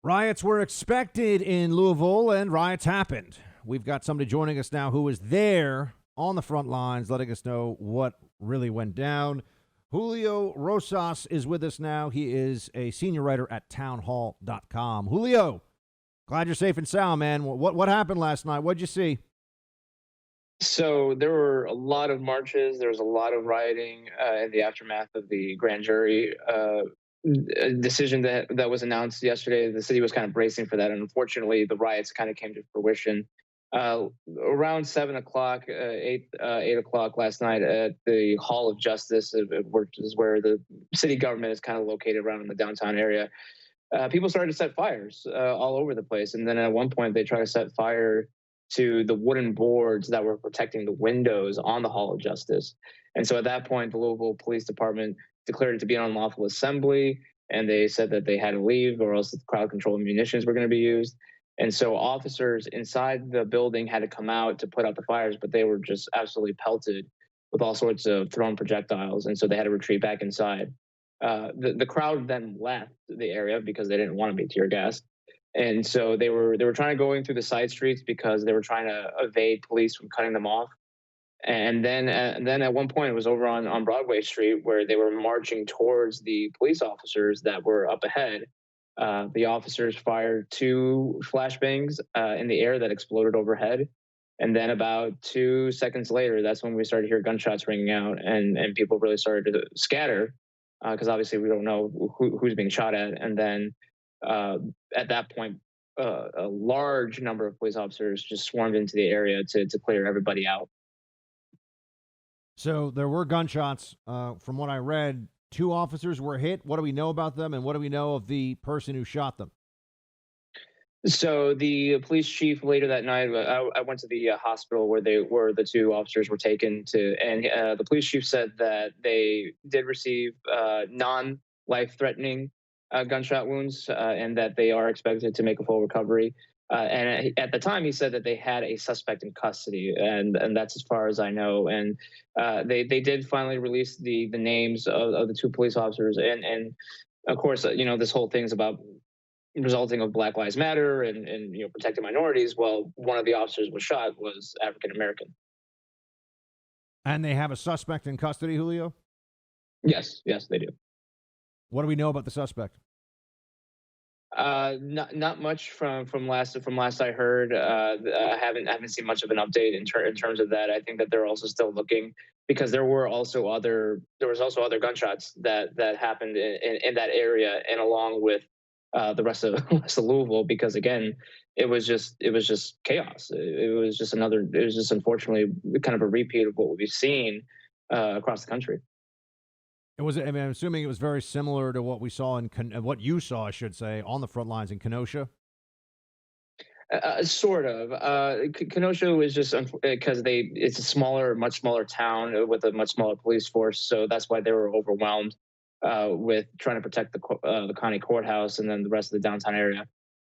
Riots were expected in Louisville, and riots happened. We've got somebody joining us now who was there on the front lines, letting us know what really went down. Julio Rosas is with us now. He is a senior writer at Townhall.com. Julio, glad you're safe and sound, man. What happened last night? What'd you see? So there were a lot of marches. There was a lot of rioting in the aftermath of the grand jury decision that was announced yesterday. The city was kind of bracing for that, and unfortunately, the riots kind of came to fruition around 7 o'clock, 8 o'clock last night at the Hall of Justice, which is where the city government is kind of located around in the downtown area. People started to set fires all over the place, and then at one point they tried to set fire to the wooden boards that were protecting the windows on the Hall of Justice. And so at that point, the Louisville Police Department declared it to be an unlawful assembly, and they said that they had to leave or else the crowd control munitions were going to be used. And so officers inside the building had to come out to put out the fires, but they were just absolutely pelted with all sorts of thrown projectiles. And so they had to retreat back inside. The crowd then left the area because they didn't want to be tear gassed, and so they were trying to go in through the side streets because they were trying to evade police from cutting them off. And then at one point it was over on Broadway Street where they were marching towards the police officers that were up ahead. The officers fired two flashbangs in the air that exploded overhead. And then about 2 seconds later, that's when we started to hear gunshots ringing out, and people really started to scatter because obviously we don't know who's being shot at. And then uh, at that point, a large number of police officers just swarmed into the area to clear everybody out. So there were gunshots. From what I read, two officers were hit. What do we know about them, and what do we know of the person who shot them? So the police chief later that night, I went to the hospital where the two officers were taken to, and the police chief said that they did receive non-life threatening gunshot wounds, and that they are expected to make a full recovery. And at the time, he said that they had a suspect in custody, and that's as far as I know. And they did finally release the names of the two police officers, and of course, this whole thing's about resulting of Black Lives Matter and protecting minorities. Well, one of the officers was shot was African American. And they have a suspect in custody, Julio? Yes, they do. What do we know about the suspect? Not much from last I heard. I haven't seen much of an update in terms of that. I think that they're also still looking because there was also other gunshots that happened in that area and along with rest of Louisville, because again it was just chaos. It was just unfortunately kind of a repeat of what we've seen across the country. It was. I mean, I'm assuming it was very similar to what we saw what you saw, I should say, on the front lines in Kenosha. Sort of. Kenosha was just because it's a much smaller town with a much smaller police force, so that's why they were overwhelmed with trying to protect the county courthouse, and then the rest of the downtown area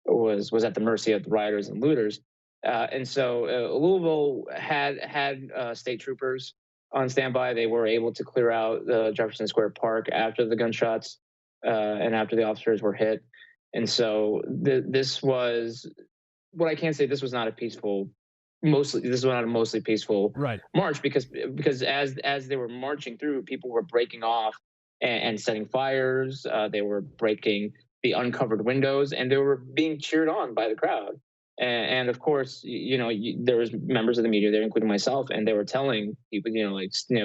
was at the mercy of the rioters and looters. And so Louisville had state troopers on standby. They were able to clear out Jefferson Square Park after the gunshots and after the officers were hit. And so this was what I can say. This was not a peaceful. Mostly, this was not a mostly peaceful Right. march because as they were marching through, people were breaking off and setting fires. They were breaking the uncovered windows, and they were being cheered on by the crowd. And of course, there was members of the media there, including myself, and they were telling people,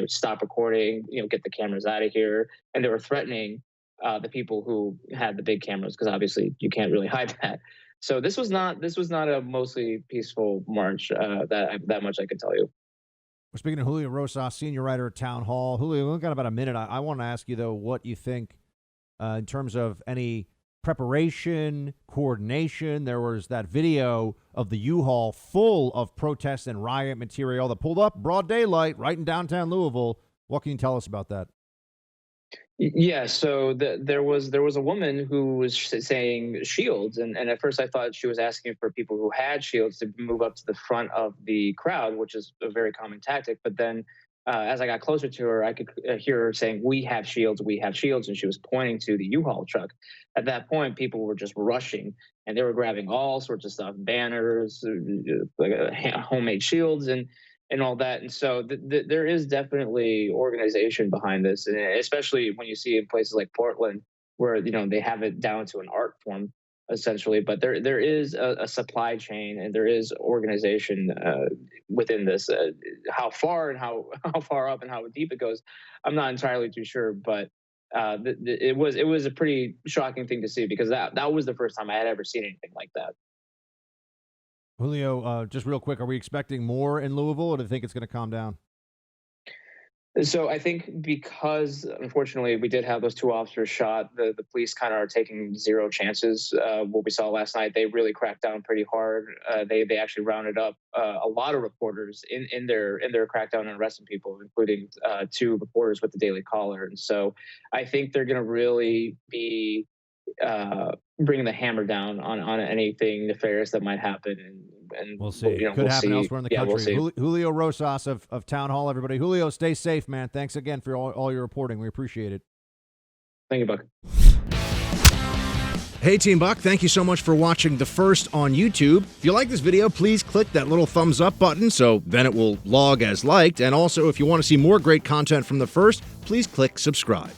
stop recording, get the cameras out of here, and they were threatening the people who had the big cameras because obviously you can't really hide that. So this was not a mostly peaceful march. That much I can tell you. We're speaking to Julio Rosas, senior writer at Town Hall. Julio, we've got about a minute. I want to ask you, though, what you think in terms of any preparation, coordination. There was that video of the U-Haul full of protest and riot material that pulled up broad daylight right in downtown Louisville. What can you tell us about that? Yeah, so there was a woman who was saying shields, and at first I thought she was asking for people who had shields to move up to the front of the crowd, which is a very common tactic. But then as I got closer to her, I could hear her saying, "We have shields, we have shields," and she was pointing to the U-Haul truck. At that point, people were just rushing, and they were grabbing all sorts of stuff, banners, homemade shields, and all that. And so there is definitely organization behind this, and especially when you see in places like Portland, where they have it down to an art form essentially. But there is a supply chain, and there is organization within this. How far and how far up and how deep it goes, I'm not entirely too sure. But it was a pretty shocking thing to see, because that was the first time I had ever seen anything like that. Julio, just real quick, are we expecting more in Louisville, or do you think it's going to calm down? So I think, because unfortunately we did have those 2 officers shot, the police kind of are taking zero chances. What we saw last night, they really cracked down pretty hard. They actually rounded up a lot of reporters in their crackdown and arresting people, including 2 reporters with the Daily Caller. And so I think they're going to really be bringing the hammer down on anything nefarious that might happen. And we'll see. Could we'll happen see. elsewhere in the country. Julio Rosas of Townhall, everybody. Julio, stay safe, man. Thanks again for all your reporting. We appreciate it. Thank you, Buck. Hey, Team Buck, thank you so much for watching The First on YouTube. If you like this video, please click that little thumbs up button so then it will log as liked. And also, if you want to see more great content from The First, please click subscribe.